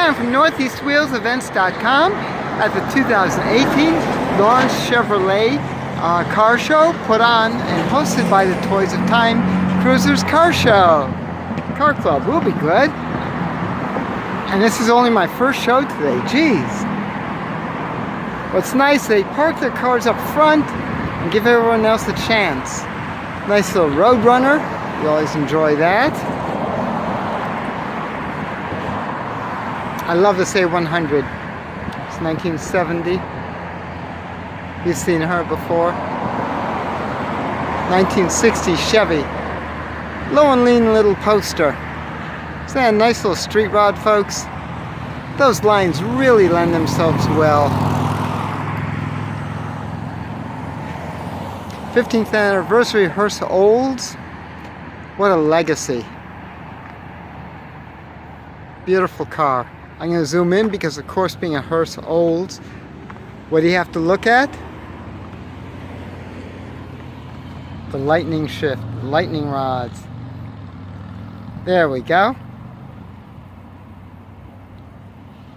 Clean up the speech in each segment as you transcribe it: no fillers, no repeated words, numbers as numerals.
I'm from NortheastWheelsEvents.com at the 2018 Lawrence Chevrolet car show, put on and hosted by the Toys of Time Kruzers Car Show. Car Club will be good. And this is only my first show today. Jeez. What's nice, they park their cars up front and give everyone else a chance. Nice little Roadrunner. You always enjoy that. I love this A100. It's 1970. You've seen her before. 1960 Chevy. Low and lean little poster. Isn't that a nice little street rod, folks? Those lines really lend themselves well. 15th anniversary Hearst Olds. What a legacy. Beautiful car. I'm going to zoom in because, of course, being a Hearst Olds, what do you have to look at? The lightning shift, lightning rods. There we go.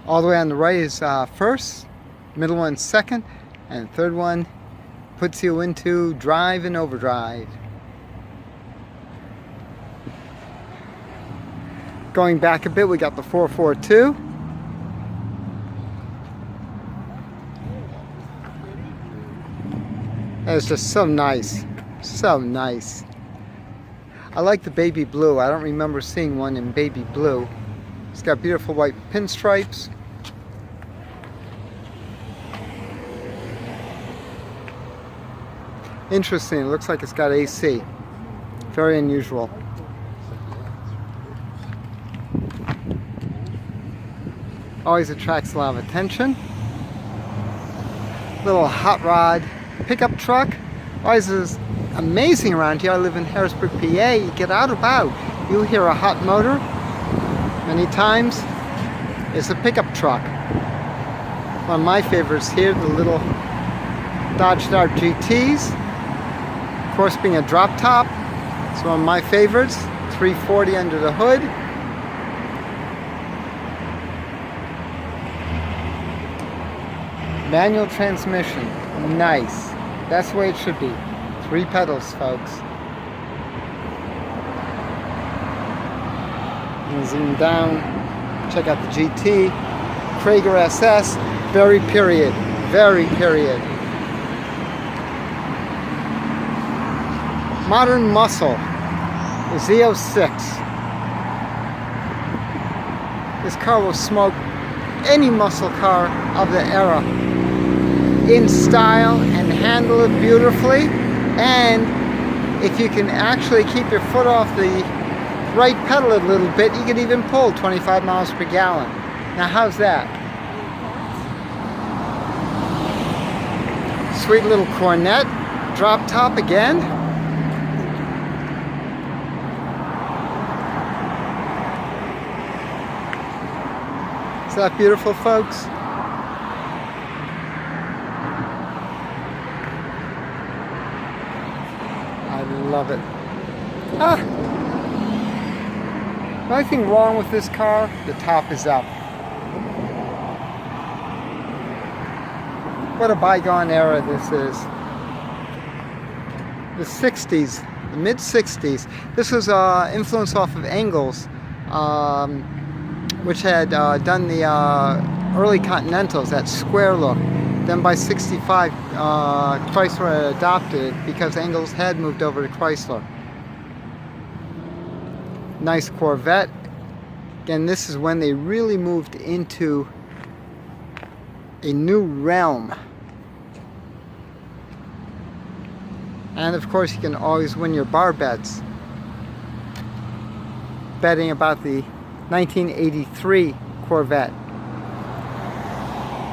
All the way on the right is first, middle one second, and third one puts you into drive and overdrive. Going back a bit, we got the 442. That is just so nice. So nice. I like the baby blue. I don't remember seeing one in baby blue. It's got beautiful white pinstripes. Interesting. It looks like it's got AC. Very unusual. Always attracts a lot of attention. Little hot rod pickup truck. Always is amazing around here. I live in Harrisburg, PA. You get out about, you hear a hot motor many times. It's a pickup truck. One of my favorites here, the little Dodge Dart GTs. Of course, being a drop top, it's one of my favorites. 340 under the hood. Manual transmission, nice. That's the way it should be. 3 pedals, folks. And zoom down, check out the GT. Kruzers SS, very period. Very period. Modern muscle, the Z06. This car will smoke any muscle car of the era in style and handle it beautifully. And if you can actually keep your foot off the right pedal a little bit, you can even pull 25 miles per gallon. Now how's that? Sweet little Corvette, drop top again. Is that beautiful, folks? I love it. The only thing wrong with this car, the top is up. What a bygone era this is. The 60s, the mid-60s. This was influenced off of Engels, which had done the early Continentals, that square look. Then by 65, Chrysler had adopted it because Engels had moved over to Chrysler. Nice Corvette. Again, this is when they really moved into a new realm. And of course, you can always win your bar bets. Betting about the 1983 Corvette.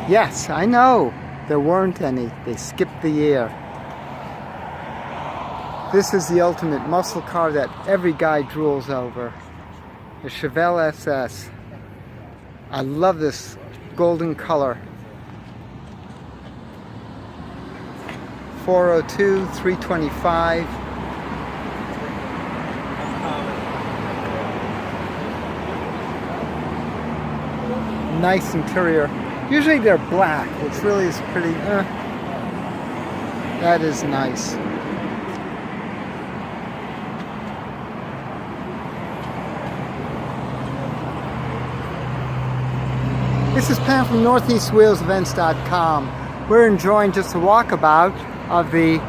Yes, I know. There weren't any. They skipped the year. This is the ultimate muscle car that every guy drools over. The Chevelle Ss. I love this golden color. 402, 325. nice interior. Usually they're black, which really is pretty, that is nice. This is Pam from NortheastWheelsEvents.com. We're enjoying just a walkabout of the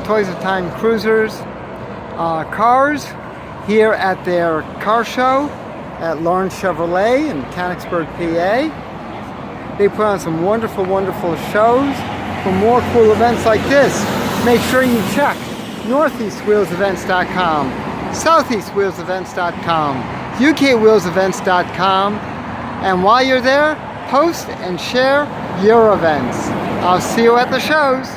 Toys of Time Kruzers cars here at their car show at Lawrence Chevrolet in Mechanicsburg, PA. They put on some wonderful, wonderful shows. For more cool events like this, make sure you check NortheastWheelsEvents.com, SoutheastWheelsEvents.com, UKWheelsEvents.com, and while you're there, post and share your events. I'll see you at the shows.